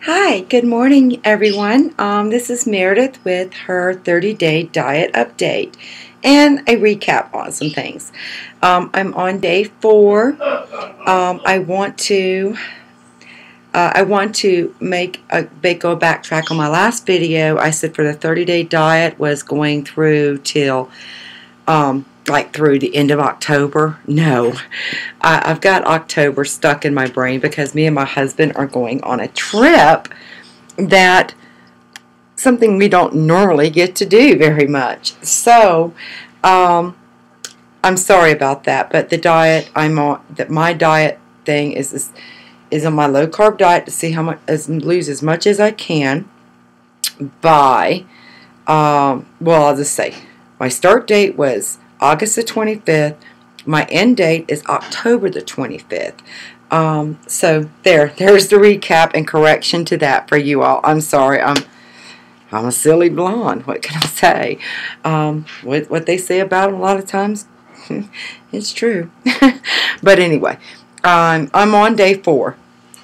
Hi, good morning everyone. This is Meredith with her 30-day diet update and a recap on some things. I'm on day 4. I want to go backtrack on my last video. I said for the 30-day diet was going through till like through the end of October. No, I've got October stuck in my brain because me and my husband are going on a trip that something we don't normally get to do very much. So I'm sorry about that, but the diet I'm on, my diet thing is on my low carb diet to see how much, lose as much as I can by well, I'll just say my start date was August the 25th. My end date is October the 25th. So there's the recap and correction to that for you all. I'm sorry, I'm a silly blonde. What can I say? What they say about it a lot of times, it's true. But anyway, I'm on day 4,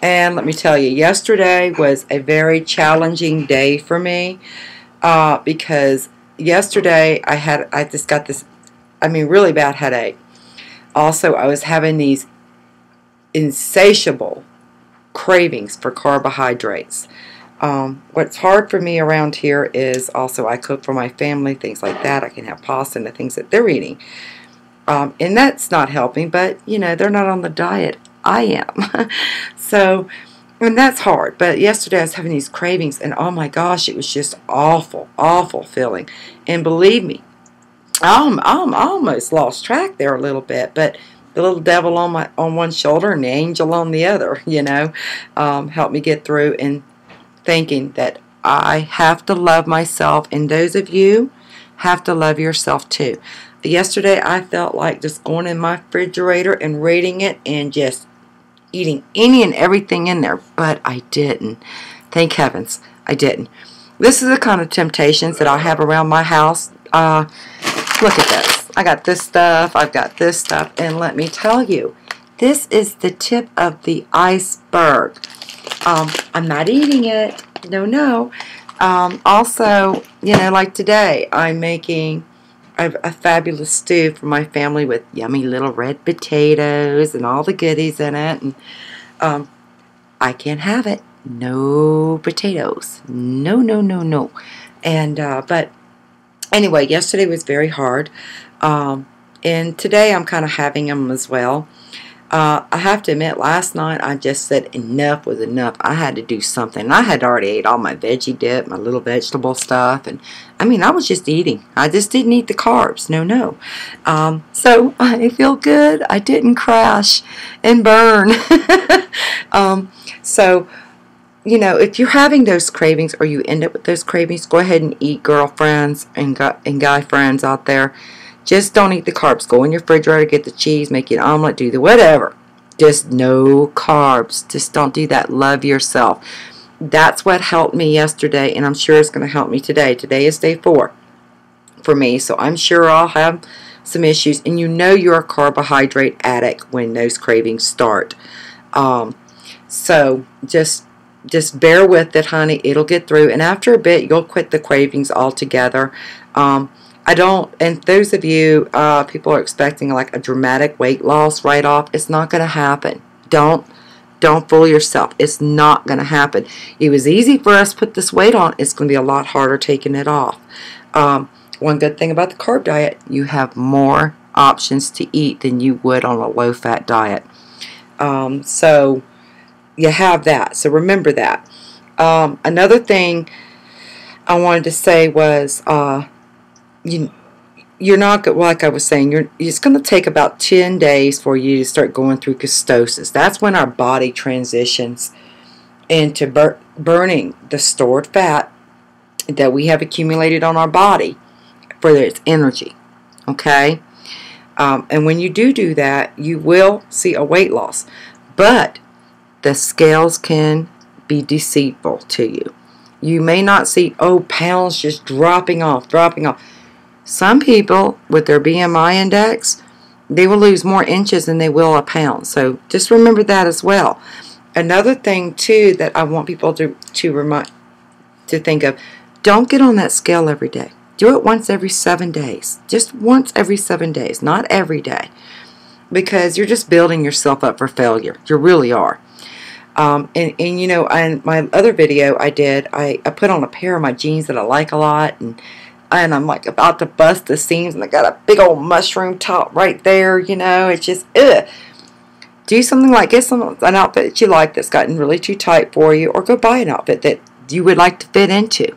and let me tell you, yesterday was a very challenging day for me because yesterday I just got this, really bad headache. Also, I was having these insatiable cravings for carbohydrates. What's hard for me around here is also I cook for my family, things like that. I can have pasta and the things that they're eating. And that's not helping, but, you know, they're not on the diet. I am. So, and that's hard. But yesterday I was having these cravings, and oh my gosh, it was just awful, awful feeling. And believe me, I almost lost track there a little bit, but the little devil on one shoulder and the angel on the other, you know, helped me get through, and thinking that I have to love myself, and those of you have to love yourself too. Yesterday I felt like just going in my refrigerator and raiding it and just eating any and everything in there, but I didn't. Thank heavens I didn't. This is the kind of temptations that I have around my house. Look at this. I got this stuff, I've got this stuff, and let me tell you, this is the tip of the iceberg. I'm not eating it. No. Also, you know, like today, I'm making a fabulous stew for my family with yummy little red potatoes and all the goodies in it. And I can't have it. No potatoes. No. And but anyway, yesterday was very hard. And today I'm kind of having them as well. I have to admit, last night I just said enough was enough. I had to do something. I had already ate all my veggie dip, my little vegetable stuff, and I was just eating. I just didn't eat the carbs. No. So I feel good. I didn't crash and burn. So, you know, if you're having those cravings or you end up with those cravings, go ahead and eat, girlfriends and guy friends out there. Just don't eat the carbs. Go in your refrigerator, get the cheese, make you an omelet, do the whatever. Just no carbs. Just don't do that. Love yourself. That's what helped me yesterday, and I'm sure it's going to help me today. Today is day 4 for me, so I'm sure I'll have some issues. And you know you're a carbohydrate addict when those cravings start. So just bear with it, honey. It'll get through, and after a bit, you'll quit the cravings altogether. And those of you, people are expecting like a dramatic weight loss right off. It's not going to happen. Don't fool yourself. It's not going to happen. It was easy for us to put this weight on. It's going to be a lot harder taking it off. One good thing about the carb diet, you have more options to eat than you would on a low-fat diet. So you have that. So remember that. Another thing I wanted to say was, you're not, like I was saying, it's going to take about 10 days for you to start going through ketosis. That's when our body transitions into burning the stored fat that we have accumulated on our body for its energy. Okay? And when you do that, you will see a weight loss. But the scales can be deceitful to you. You may not see, pounds just dropping off. Some people with their BMI index, they will lose more inches than they will a pound. So just remember that as well. Another thing too that I want people to think of, don't get on that scale every day. Do it once every 7 days. Just once every 7 days, not every day. Because you're just building yourself up for failure. You really are. And you know, in my other video I did, I put on a pair of my jeans that I like a lot, and I'm like about to bust the seams, and I got a big old mushroom top right there, you know. It's just, ugh. Do something like, get an outfit that you like that's gotten really too tight for you, or go buy an outfit that you would like to fit into.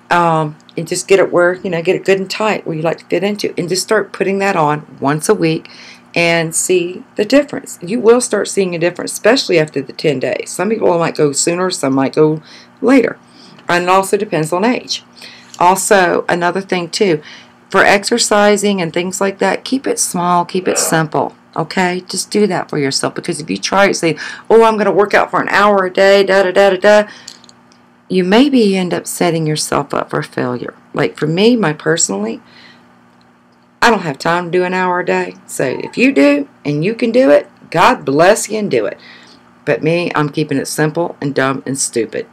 And just get it where, you know, get it good and tight where you like to fit into, and just start putting that on once a week and see the difference. You will start seeing a difference, especially after the 10 days. Some people might go sooner, some might go later. And it also depends on age. Also, another thing too, for exercising and things like that, keep it small, keep it simple. Okay, just do that for yourself, because if you try to say, oh, I'm going to work out for an hour a day, you maybe end up setting yourself up for failure. Like for me, personally, I don't have time to do an hour a day. So if you do and you can do it, God bless you and do it. But me, I'm keeping it simple and dumb and stupid.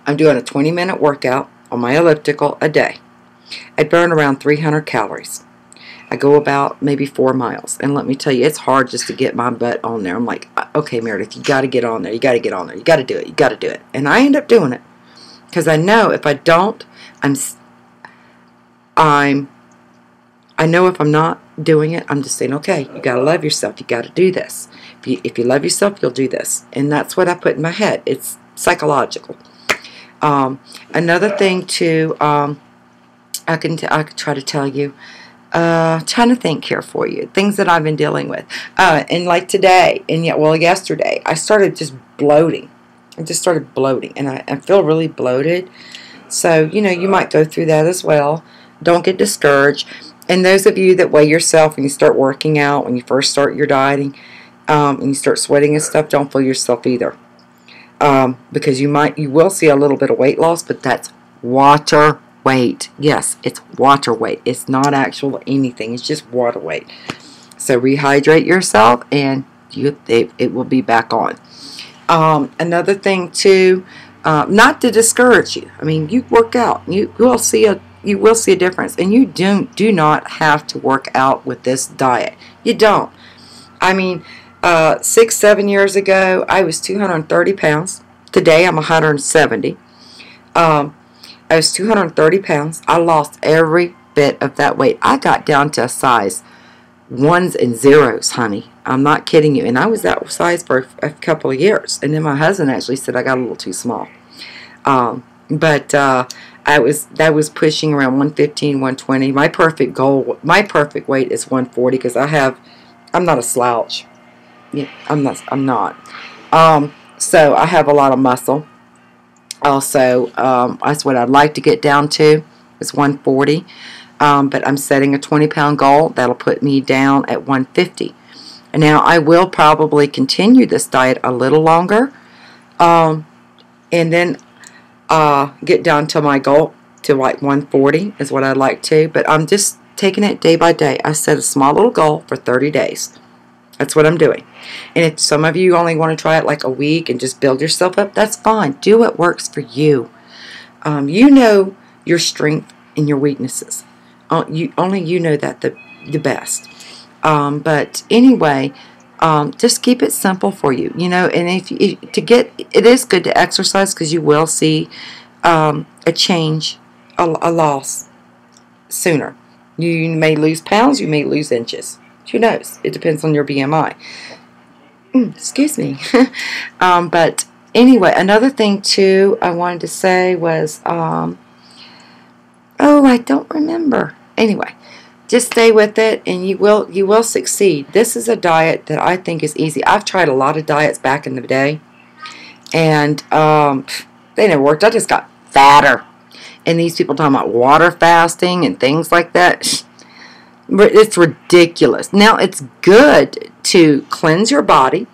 I'm doing a 20-minute workout on my elliptical a day. I burn around 300 calories. I go about maybe 4 miles. And let me tell you, it's hard just to get my butt on there. I'm like, okay, Meredith, you got to get on there. You got to get on there. You got to do it. You got to do it. And I end up doing it. Because I know if I don't, I know if I'm not doing it, I'm just saying, okay, you got to love yourself. You got to do this. If you love yourself, you'll do this. And that's what I put in my head. It's psychological. Another thing too, I could try to tell you, trying to think here for you, things that I've been dealing with. And like today, and yesterday, I started just bloating. I just started bloating, and I feel really bloated. So, you know, you might go through that as well. Don't get discouraged. And those of you that weigh yourself when you start working out, when you first start your dieting, and you start sweating and stuff, don't fool yourself either. Because you will see a little bit of weight loss, but that's water weight. Yes, it's water weight. It's not actual anything. It's just water weight. So rehydrate yourself, and it will be back on. Another thing too, not to discourage you. I mean, you work out. You will see a difference, and you do not have to work out with this diet. You don't. I mean, 6-7 years ago, I was 230 pounds. Today, I'm 170. I was 230 pounds. I lost every bit of that weight. I got down to a size 1s and 0s, honey. I'm not kidding you. And I was that size for a couple of years. And then my husband actually said I got a little too small. But that was pushing around 115, 120. My perfect weight is 140, because I'm not a slouch. Yeah, I'm not. So I have a lot of muscle. Also, that's what I'd like to get down to, is 140. But I'm setting a 20-pound goal. That'll put me down at 150. And now I will probably continue this diet a little longer, and then get down to my goal to like 140 is what I'd like to. But I'm just taking it day by day. I set a small little goal for 30 days. That's what I'm doing. And if some of you only want to try it like a week and just build yourself up, that's fine. Do what works for you. You know your strength and your weaknesses. Only you know that the best. But anyway, just keep it simple for you. You know, and it is good to exercise, because you will see a change, a loss sooner. You may lose pounds, you may lose inches. Who knows? It depends on your BMI. Excuse me. But anyway, another thing too I wanted to say was, oh, I don't remember. Anyway, just stay with it, and you will succeed. This is a diet that I think is easy. I've tried a lot of diets back in the day, and they never worked. I just got fatter. And these people talking about water fasting and things like that. It's ridiculous. Now, it's good to cleanse your body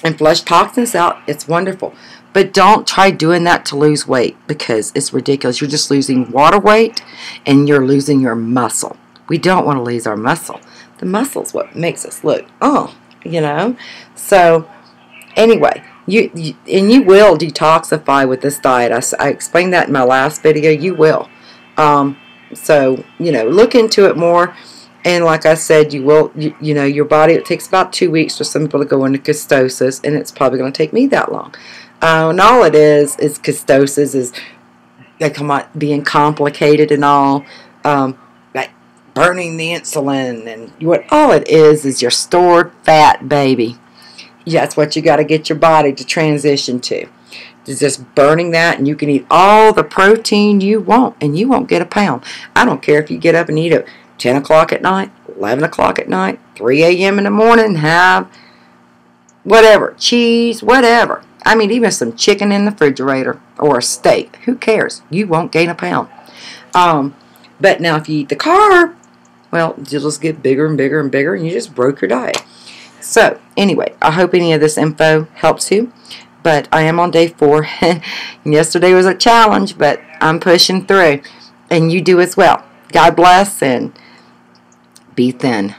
and flush toxins out. It's wonderful. But don't try doing that to lose weight, because it's ridiculous. You're just losing water weight, and you're losing your muscle. We don't want to lose our muscle. The muscle's what makes us look, you know. So, Anyway, you will detoxify with this diet. I explained that in my last video. You will. So, look into it more. And like I said, your body, it takes about 2 weeks for some people to go into ketosis, and it's probably going to take me that long. And all it is ketosis is, they come out being complicated and all, like burning the insulin, and what all it is your stored fat, baby. That's what you got to get your body to transition to. It's just burning that, and you can eat all the protein you want, and you won't get a pound. I don't care if you get up and eat at 10 o'clock at night, 11 o'clock at night, 3 a.m. in the morning, have whatever, cheese, whatever. I mean, even some chicken in the refrigerator or a steak. Who cares? You won't gain a pound. But now if you eat the carb, well, you'll just get bigger and bigger and bigger, and you just broke your diet. So, anyway, I hope any of this info helps you. But I am on day 4. Yesterday was a challenge, but I'm pushing through. And you do as well. God bless, and be thin.